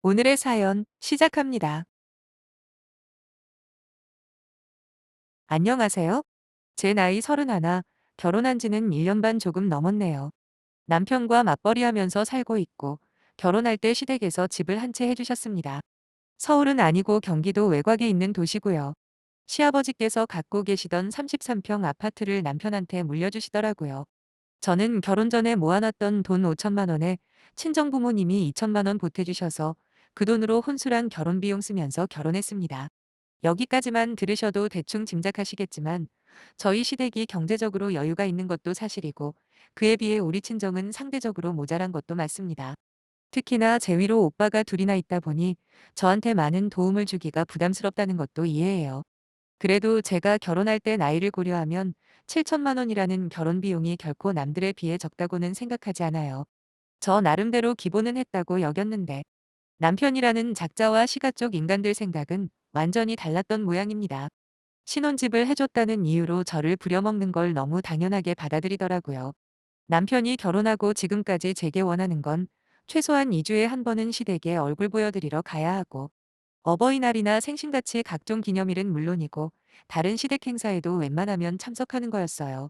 오늘의 사연 시작합니다. 안녕하세요. 제 나이 31, 결혼한 지는 1년 반 조금 넘었네요. 남편과 맞벌이 하면서 살고 있고, 결혼할 때 시댁에서 집을 한 채 해주셨습니다. 서울은 아니고 경기도 외곽에 있는 도시고요. 시아버지께서 갖고 계시던 33평 아파트를 남편한테 물려주시더라고요. 저는 결혼 전에 모아놨던 돈 5천만 원에 친정 부모님이 2천만 원 보태주셔서 그 돈으로 혼수랑 결혼 비용 쓰면서 결혼했습니다. 여기까지만 들으셔도 대충 짐작하시겠지만 저희 시댁이 경제적으로 여유가 있는 것도 사실이고 그에 비해 우리 친정은 상대적으로 모자란 것도 맞습니다. 특히나 제 위로 오빠가 둘이나 있다 보니 저한테 많은 도움을 주기가 부담스럽다는 것도 이해해요. 그래도 제가 결혼할 때 나이를 고려하면 7천만 원이라는 결혼 비용이 결코 남들에 비해 적다고는 생각하지 않아요. 저 나름대로 기본은 했다고 여겼는데 남편이라는 작자와 시가쪽 인간들 생각은 완전히 달랐던 모양입니다. 신혼집을 해줬다는 이유로 저를 부려먹는 걸 너무 당연하게 받아들이더라고요. 남편이 결혼하고 지금까지 제게 원하는 건 최소한 2주에 한 번은 시댁에 얼굴 보여드리러 가야 하고 어버이날이나 생신같이 각종 기념일은 물론이고 다른 시댁 행사에도 웬만하면 참석하는 거였어요.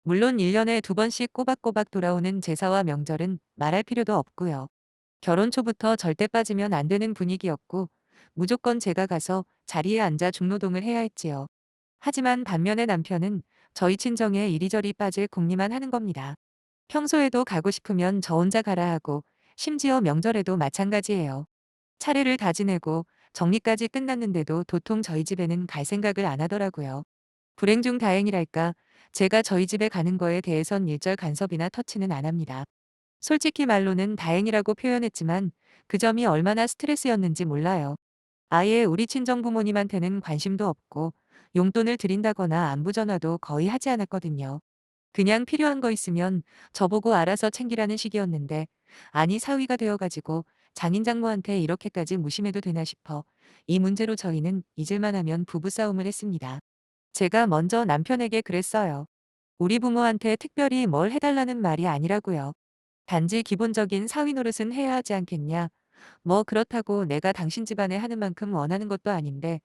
물론 1년에 2번씩 꼬박꼬박 돌아오는 제사와 명절은 말할 필요도 없고요. 결혼 초부터 절대 빠지면 안 되는 분위기였고 무조건 제가 가서 자리에 앉아 중노동을 해야 했지요. 하지만 반면에 남편은 저희 친정에 이리저리 빠질 궁리만 하는 겁니다. 평소에도 가고 싶으면 저 혼자 가라 하고 심지어 명절에도 마찬가지예요. 차례를 다 지내고 정리까지 끝났는데도 도통 저희 집에는 갈 생각을 안 하더라고요. 불행 중 다행이랄까 제가 저희 집에 가는 거에 대해선 일절 간섭이나 터치는 안 합니다. 솔직히 말로는 다행이라고 표현했지만 그 점이 얼마나 스트레스였는지 몰라요. 아예 우리 친정 부모님한테는 관심도 없고 용돈을 드린다거나 안부 전화도 거의 하지 않았거든요. 그냥 필요한 거 있으면 저보고 알아서 챙기라는 식이었는데 아니 사위가 되어가지고 장인장모한테 이렇게까지 무심해도 되나 싶어 이 문제로 저희는 잊을만 하면 부부싸움을 했습니다. 제가 먼저 남편에게 그랬어요. 우리 부모한테 특별히 뭘 해달라는 말이 아니라고요. 단지 기본적인 사위 노릇은 해야 하지 않겠냐. 뭐 그렇다고 내가 당신 집안에 하는 만큼 원하는 것도 아닌데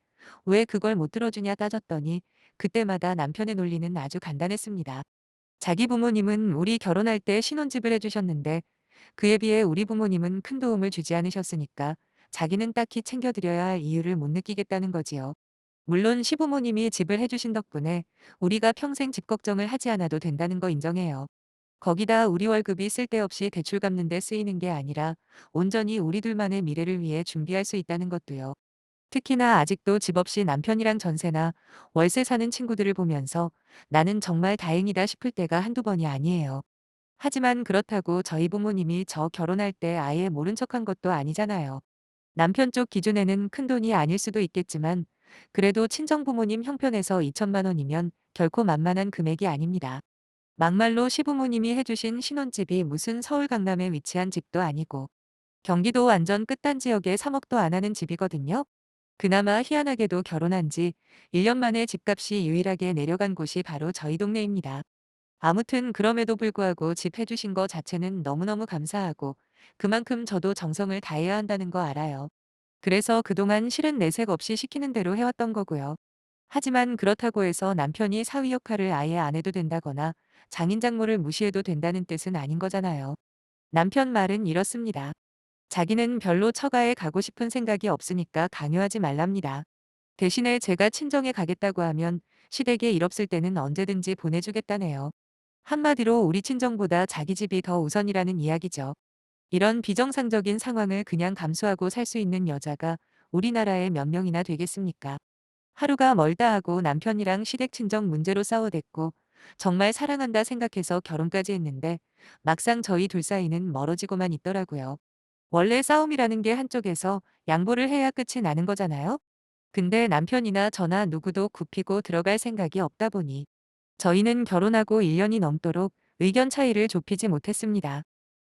왜 그걸 못 들어주냐 따졌더니 그때마다 남편의 논리는 아주 간단했습니다. 자기 부모님은 우리 결혼할 때 신혼집을 해주셨는데 그에 비해 우리 부모님은 큰 도움을 주지 않으셨으니까 자기는 딱히 챙겨드려야 할 이유를 못 느끼겠다는 거지요. 물론 시부모님이 집을 해주신 덕분에 우리가 평생 집 걱정을 하지 않아도 된다는 거 인정해요. 거기다 우리 월급이 쓸데없이 대출 갚는 데 쓰이는 게 아니라 온전히 우리 둘만의 미래를 위해 준비할 수 있다는 것도요. 특히나 아직도 집 없이 남편이랑 전세나 월세 사는 친구들을 보면서 나는 정말 다행이다 싶을 때가 한두 번이 아니에요. 하지만 그렇다고 저희 부모님이 저 결혼할 때 아예 모른 척한 것도 아니잖아요. 남편 쪽 기준에는 큰돈이 아닐 수도 있겠지만 그래도 친정 부모님 형편에서 2천만 원이면 결코 만만한 금액이 아닙니다. 막말로 시부모님이 해주신 신혼집이 무슨 서울 강남에 위치한 집도 아니고 경기도 완전 끝단 지역에 3억도 안 하는 집이거든요. 그나마 희한하게도 결혼한 지 1년 만에 집값이 유일하게 내려간 곳이 바로 저희 동네입니다. 아무튼 그럼에도 불구하고 집 해주신 거 자체는 너무너무 감사하고 그만큼 저도 정성을 다해야 한다는 거 알아요. 그래서 그동안 실은 내색 없이 시키는 대로 해왔던 거고요. 하지만 그렇다고 해서 남편이 사위 역할을 아예 안 해도 된다거나 장인장모를 무시해도 된다는 뜻은 아닌 거잖아요. 남편 말은 이렇습니다. 자기는 별로 처가에 가고 싶은 생각이 없으니까 강요하지 말랍니다. 대신에 제가 친정에 가겠다고 하면 시댁에 일 없을 때는 언제든지 보내주겠다네요. 한마디로 우리 친정보다 자기 집이 더 우선이라는 이야기죠. 이런 비정상적인 상황을 그냥 감수하고 살 수 있는 여자가 우리나라에 몇 명이나 되겠습니까? 하루가 멀다 하고 남편이랑 시댁 친정 문제로 싸워댔고 정말 사랑한다 생각해서 결혼까지 했는데 막상 저희 둘 사이는 멀어지고만 있더라고요. 원래 싸움이라는 게 한쪽에서 양보를 해야 끝이 나는 거잖아요. 근데 남편이나 저나 누구도 굽히고 들어갈 생각이 없다 보니 저희는 결혼하고 1년이 넘도록 의견 차이를 좁히지 못했습니다.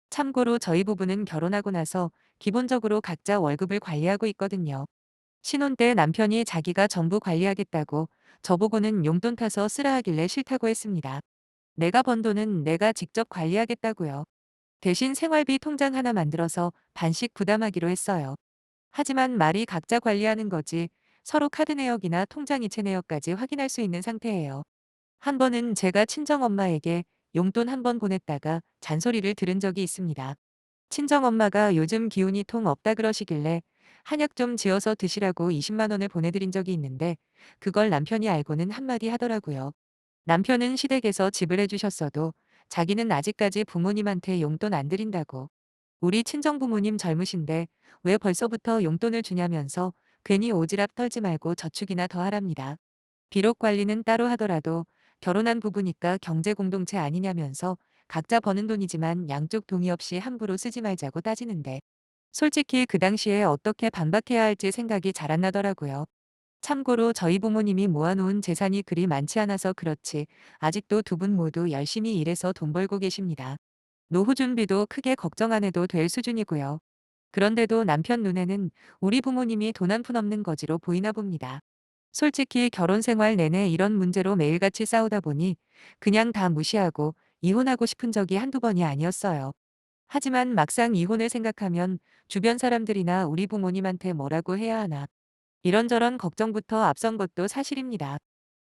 참고로 저희 부부는 결혼하고 나서 기본적으로 각자 월급을 관리하고 있거든요. 신혼 때 남편이 자기가 전부 관리하겠다고 저보고는 용돈 타서 쓰라 하길래 싫다고 했습니다. 내가 번 돈은 내가 직접 관리하겠다고요. 대신 생활비 통장 하나 만들어서 반씩 부담하기로 했어요. 하지만 말이 각자 관리하는 거지 서로 카드 내역이나 통장 이체 내역까지 확인할 수 있는 상태예요. 한 번은 제가 친정엄마에게 용돈 한 번 보냈다가 잔소리를 들은 적이 있습니다. 친정엄마가 요즘 기운이 통 없다 그러시길래 한약 좀 지어서 드시라고 20만 원을 보내드린 적이 있는데 그걸 남편이 알고는 한마디 하더라고요. 남편은 시댁에서 집을 해주셨어도 자기는 아직까지 부모님한테 용돈 안 드린다고. 우리 친정부모님 젊으신데 왜 벌써부터 용돈을 주냐면서 괜히 오지랖 털지 말고 저축이나 더 하랍니다. 비록 관리는 따로 하더라도 결혼한 부부니까 경제 공동체 아니냐면서 각자 버는 돈이지만 양쪽 동의 없이 함부로 쓰지 말자고 따지는데 솔직히 그 당시에 어떻게 반박해야 할지 생각이 잘 안 나더라고요. 참고로 저희 부모님이 모아놓은 재산이 그리 많지 않아서 그렇지 아직도 두 분 모두 열심히 일해서 돈 벌고 계십니다. 노후 준비도 크게 걱정 안 해도 될 수준이고요. 그런데도 남편 눈에는 우리 부모님이 돈 한 푼 없는 거지로 보이나 봅니다. 솔직히 결혼 생활 내내 이런 문제로 매일같이 싸우다 보니 그냥 다 무시하고 이혼하고 싶은 적이 한두 번이 아니었어요. 하지만 막상 이혼을 생각하면 주변 사람들이나 우리 부모님한테 뭐라고 해야 하나 이런저런 걱정부터 앞선 것도 사실입니다.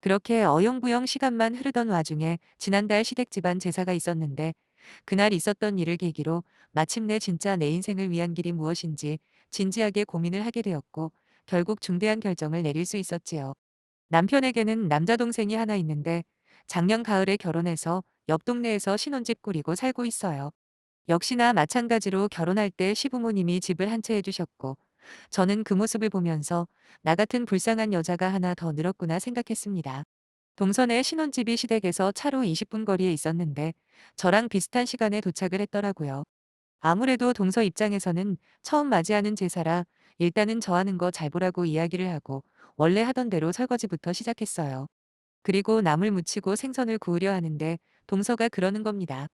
그렇게 어영부영 시간만 흐르던 와중에 지난달 시댁 집안 제사가 있었는데 그날 있었던 일을 계기로 마침내 진짜 내 인생을 위한 길이 무엇인지 진지하게 고민을 하게 되었고 결국 중대한 결정을 내릴 수 있었지요. 남편에게는 남자 동생이 하나 있는데 작년 가을에 결혼해서 옆 동네에서 신혼집 꾸리고 살고 있어요. 역시나 마찬가지로 결혼할 때 시부모님이 집을 한 채 해주셨고 저는 그 모습을 보면서 나 같은 불쌍한 여자가 하나 더 늘었구나 생각했습니다. 동선에 신혼집이 시댁에서 차로 20분 거리에 있었는데 저랑 비슷한 시간에 도착을 했더라고요. 아무래도 동서 입장에서는 처음 맞이하는 제사라 일단은 저 하는 거 잘 보라고 이야기를 하고 원래 하던 대로 설거지부터 시작했어요. 그리고 나물 무치고 생선을 구우려 하는데 동서가 그러는 겁니다.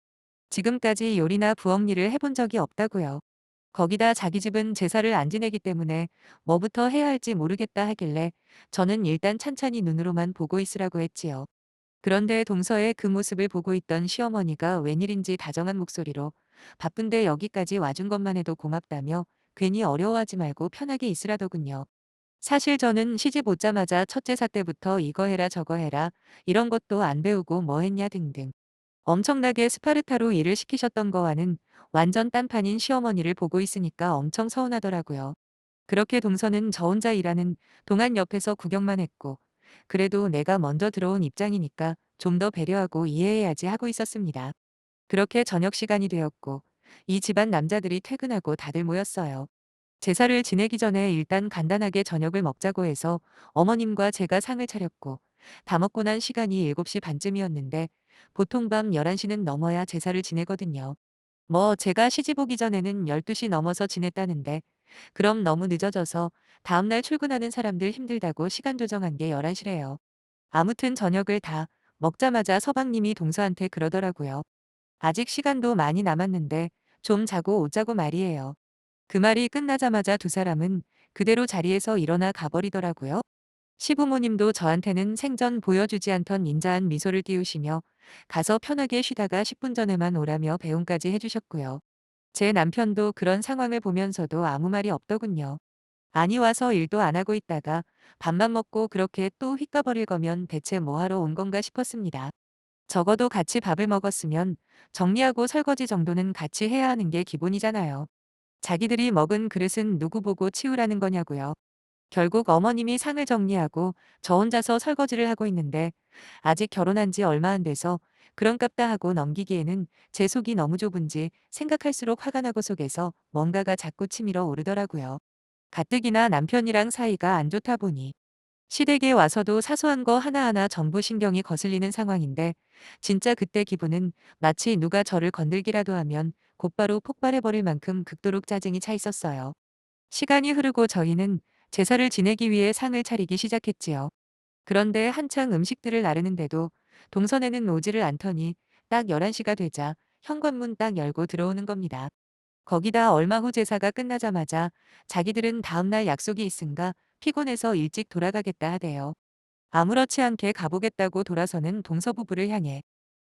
지금까지 요리나 부엌 일을 해본 적이 없다고요. 거기다 자기 집은 제사를 안 지내기 때문에 뭐부터 해야 할지 모르겠다 하길래 저는 일단 찬찬히 눈으로만 보고 있으라고 했지요. 그런데 동서의 그 모습을 보고 있던 시어머니가 웬일인지 다정한 목소리로 바쁜데 여기까지 와준 것만 해도 고맙다며 괜히 어려워하지 말고 편하게 있으라더군요. 사실 저는 시집 오자마자 첫 제사 때부터 이거 해라 저거 해라 이런 것도 안 배우고 뭐 했냐 등등 엄청나게 스파르타로 일을 시키셨던 거와는 완전 딴판인 시어머니를 보고 있으니까 엄청 서운하더라고요. 그렇게 동서는 저 혼자 일하는 동안 옆에서 구경만 했고 그래도 내가 먼저 들어온 입장이니까 좀 더 배려하고 이해해야지 하고 있었습니다. 그렇게 저녁 시간이 되었고 이 집안 남자들이 퇴근하고 다들 모였어요. 제사를 지내기 전에 일단 간단하게 저녁을 먹자고 해서 어머님과 제가 상을 차렸고 다 먹고 난 시간이 7시 반쯤이었는데 보통 밤 11시는 넘어야 제사를 지내거든요. 뭐 제가 시집 오기 전에는 12시 넘어서 지냈다는데 그럼 너무 늦어져서 다음날 출근하는 사람들 힘들다고 시간 조정한 게 11시래요. 아무튼 저녁을 다 먹자마자 서방님이 동서한테 그러더라고요. 아직 시간도 많이 남았는데 좀 자고 오자고 말이에요. 그 말이 끝나자마자 두 사람은 그대로 자리에서 일어나 가버리더라고요. 시부모님도 저한테는 생전 보여주지 않던 인자한 미소를 띄우시며 가서 편하게 쉬다가 10분 전에만 오라며 배웅까지 해주셨고요. 제 남편도 그런 상황을 보면서도 아무 말이 없더군요. 아니 와서 일도 안 하고 있다가 밥만 먹고 그렇게 또 휙 가버릴 거면 대체 뭐 하러 온 건가 싶었습니다. 적어도 같이 밥을 먹었으면 정리하고 설거지 정도는 같이 해야 하는 게 기본이잖아요. 자기들이 먹은 그릇은 누구 보고 치우라는 거냐고요. 결국 어머님이 상을 정리하고 저 혼자서 설거지를 하고 있는데 아직 결혼한 지 얼마 안 돼서 그런갑다 하고 넘기기에는 제 속이 너무 좁은지 생각할수록 화가 나고 속에서 뭔가가 자꾸 치밀어 오르더라고요. 가뜩이나 남편이랑 사이가 안 좋다 보니 시댁에 와서도 사소한 거 하나하나 전부 신경이 거슬리는 상황인데 진짜 그때 기분은 마치 누가 저를 건들기라도 하면 곧바로 폭발해버릴 만큼 극도로 짜증이 차 있었어요. 시간이 흐르고 저희는 제사를 지내기 위해 상을 차리기 시작했지요. 그런데 한창 음식들을 나르는데도 동선에는 오지를 않더니 딱 11시가 되자 현관문 딱 열고 들어오는 겁니다. 거기다 얼마 후 제사가 끝나자마자 자기들은 다음날 약속이 있은가 피곤해서 일찍 돌아가겠다 하대요. 아무렇지 않게 가보겠다고 돌아서는 동서부부를 향해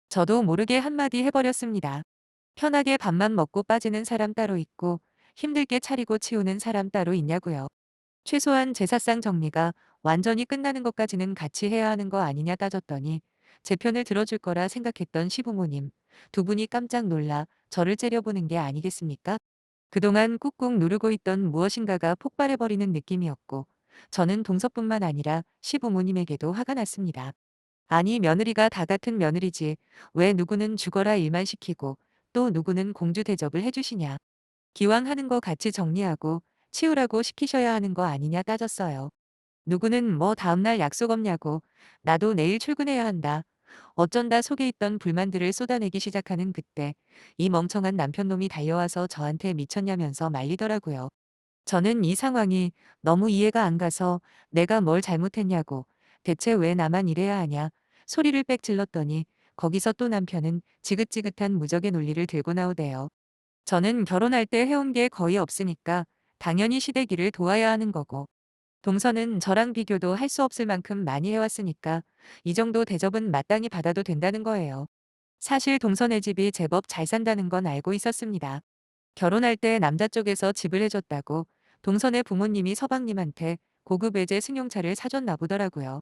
저도 모르게 한마디 해버렸습니다. 편하게 밥만 먹고 빠지는 사람 따로 있고 힘들게 차리고 치우는 사람 따로 있냐고요. 최소한 제사상 정리가 완전히 끝나는 것까지는 같이 해야 하는 거 아니냐 따졌더니 제 편을 들어줄 거라 생각했던 시부모님 두 분이 깜짝 놀라 저를 째려보는 게 아니겠습니까? 그동안 꾹꾹 누르고 있던 무엇인가가 폭발해버리는 느낌이었고 저는 동서뿐만 아니라 시부모님에게도 화가 났습니다. 아니 며느리가 다 같은 며느리지 왜 누구는 죽어라 일만 시키고 또 누구는 공주 대접을 해주시냐. 기왕 하는 거 같이 정리하고 치우라고 시키셔야 하는 거 아니냐 따졌어요. 누구는 뭐 다음날 약속 없냐고 나도 내일 출근해야 한다. 어쩐다 속에 있던 불만들을 쏟아내기 시작하는 그때 이 멍청한 남편놈이 달려와서 저한테 미쳤냐면서 말리더라고요. 저는 이 상황이 너무 이해가 안 가서 내가 뭘 잘못했냐고 대체 왜 나만 이래야 하냐 소리를 빽 질렀더니 거기서 또 남편은 지긋지긋한 무적의 논리를 들고 나오대요. 저는 결혼할 때 해온 게 거의 없으니까 당연히 시댁일을 도와야 하는 거고 동서는 저랑 비교도 할 수 없을 만큼 많이 해왔으니까 이 정도 대접은 마땅히 받아도 된다는 거예요. 사실 동서네 집이 제법 잘 산다는 건 알고 있었습니다. 결혼할 때 남자 쪽에서 집을 해줬다고 동서네 부모님이 서방님한테 고급 외제 승용차를 사줬나 보더라고요.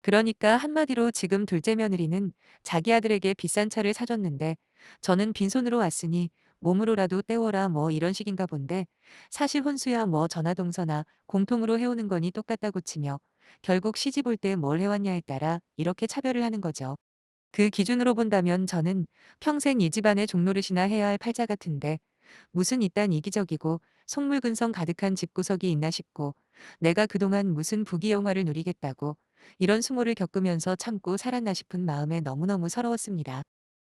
그러니까 한마디로 지금 둘째 며느리는 자기 아들에게 비싼 차를 사줬는데 저는 빈손으로 왔으니 몸으로라도 때워라 뭐 이런 식인가 본데 사실 혼수야 뭐 전하동서나 공통으로 해오는 거니 똑같다고 치며 결국 시집 올 때 뭘 해왔냐에 따라 이렇게 차별을 하는 거죠. 그 기준으로 본다면 저는 평생 이 집안의 종노릇이나 해야 할 팔자 같은데 무슨 이딴 이기적이고 속물근성 가득한 집구석이 있나 싶고 내가 그동안 무슨 부귀영화를 누리겠다고 이런 수모를 겪으면서 참고 살았나 싶은 마음에 너무너무 서러웠습니다.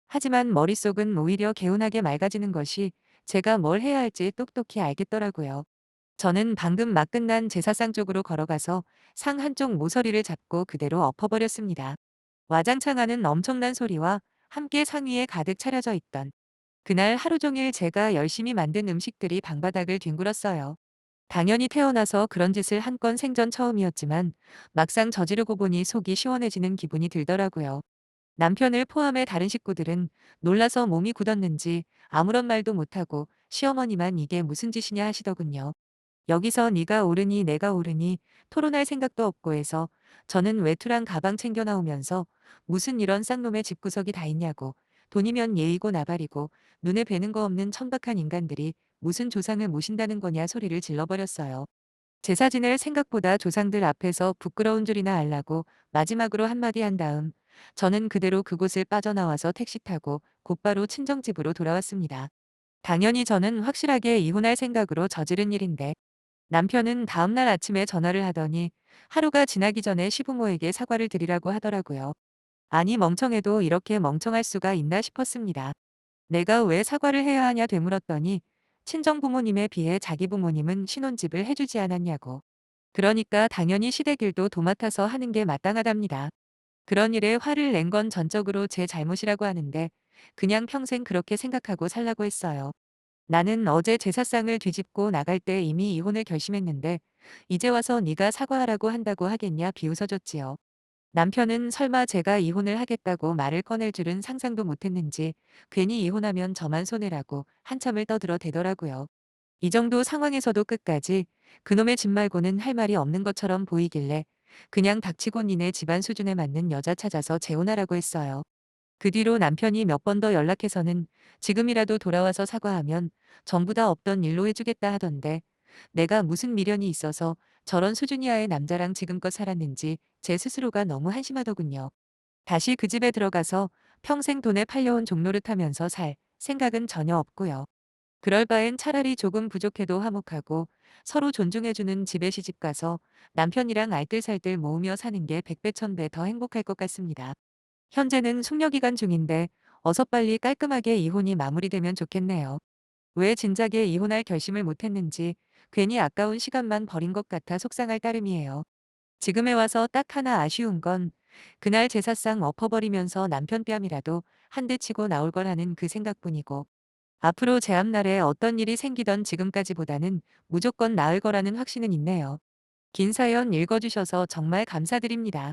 하지만 머릿속은 오히려 개운하게 맑아지는 것이 제가 뭘 해야 할지 똑똑히 알겠더라고요. 저는 방금 막 끝난 제사상 쪽으로 걸어가서 상 한쪽 모서리를 잡고 그대로 엎어버렸습니다. 와장창 하는 엄청난 소리와 함께 상 위에 가득 차려져 있던 그날 하루 종일 제가 열심히 만든 음식들이 방바닥을 뒹굴었어요. 당연히 태어나서 그런 짓을 한 건 생전 처음이었지만 막상 저지르고 보니 속이 시원해지는 기분이 들더라고요. 남편을 포함해 다른 식구들은 놀라서 몸이 굳었는지 아무런 말도 못하고 시어머니만 이게 무슨 짓이냐 하시더군요. 여기서 네가 옳으니 내가 옳으니 토론할 생각도 없고 해서 저는 외투랑 가방 챙겨 나오면서 무슨 이런 쌍놈의 집구석이 다 있냐고 돈이면 예의고 나발이고 눈에 뵈는 거 없는 천박한 인간들이 무슨 조상을 모신다는 거냐 소리를 질러버렸어요. 제사 지낼 생각보다 조상들 앞에서 부끄러운 줄이나 알라고 마지막으로 한마디 한 다음 저는 그대로 그곳을 빠져나와서 택시 타고 곧바로 친정집으로 돌아왔습니다. 당연히 저는 확실하게 이혼할 생각으로 저지른 일인데 남편은 다음날 아침에 전화를 하더니 하루가 지나기 전에 시부모에게 사과를 드리라고 하더라고요. 아니 멍청해도 이렇게 멍청할 수가 있나 싶었습니다. 내가 왜 사과를 해야 하냐 되물었더니 친정 부모님에 비해 자기 부모님은 신혼집을 해주지 않았냐고. 그러니까 당연히 시댁일도 도맡아서 하는 게 마땅하답니다. 그런 일에 화를 낸 건 전적으로 제 잘못이라고 하는데 그냥 평생 그렇게 생각하고 살라고 했어요. 나는 어제 제사상을 뒤집고 나갈 때 이미 이혼을 결심했는데 이제 와서 네가 사과하라고 한다고 하겠냐 비웃어줬지요. 남편은 설마 제가 이혼을 하겠다고 말을 꺼낼 줄은 상상도 못했는지 괜히 이혼하면 저만 손해라고 한참을 떠들어 대더라고요. 이 정도 상황에서도 끝까지 그놈의 집 말고는 할 말이 없는 것처럼 보이길래 그냥 닥치고 니네 집안 수준에 맞는 여자 찾아서 재혼하라고 했어요. 그 뒤로 남편이 몇 번 더 연락해서는 지금이라도 돌아와서 사과하면 전부 다 없던 일로 해주겠다 하던데 내가 무슨 미련이 있어서 저런 수준이하의 남자랑 지금껏 살았는지 제 스스로가 너무 한심하더군요. 다시 그 집에 들어가서 평생 돈에 팔려온 종노릇하면서 살 생각은 전혀 없고요. 그럴 바엔 차라리 조금 부족해도 화목하고 서로 존중해주는 집에 시집가서 남편이랑 알뜰살뜰 모으며 사는 게 백배 천배 더 행복할 것 같습니다. 현재는 숙려기간 중인데 어서 빨리 깔끔하게 이혼이 마무리되면 좋겠네요. 왜 진작에 이혼할 결심을 못했는지 괜히 아까운 시간만 버린 것 같아 속상할 따름이에요. 지금에 와서 딱 하나 아쉬운 건 그날 제사상 엎어버리면서 남편 뺨이라도 한 대 치고 나올 거라는 그 생각뿐이고 앞으로 제 앞날에 어떤 일이 생기던 지금까지보다는 무조건 나을 거라는 확신은 있네요. 긴 사연 읽어주셔서 정말 감사드립니다.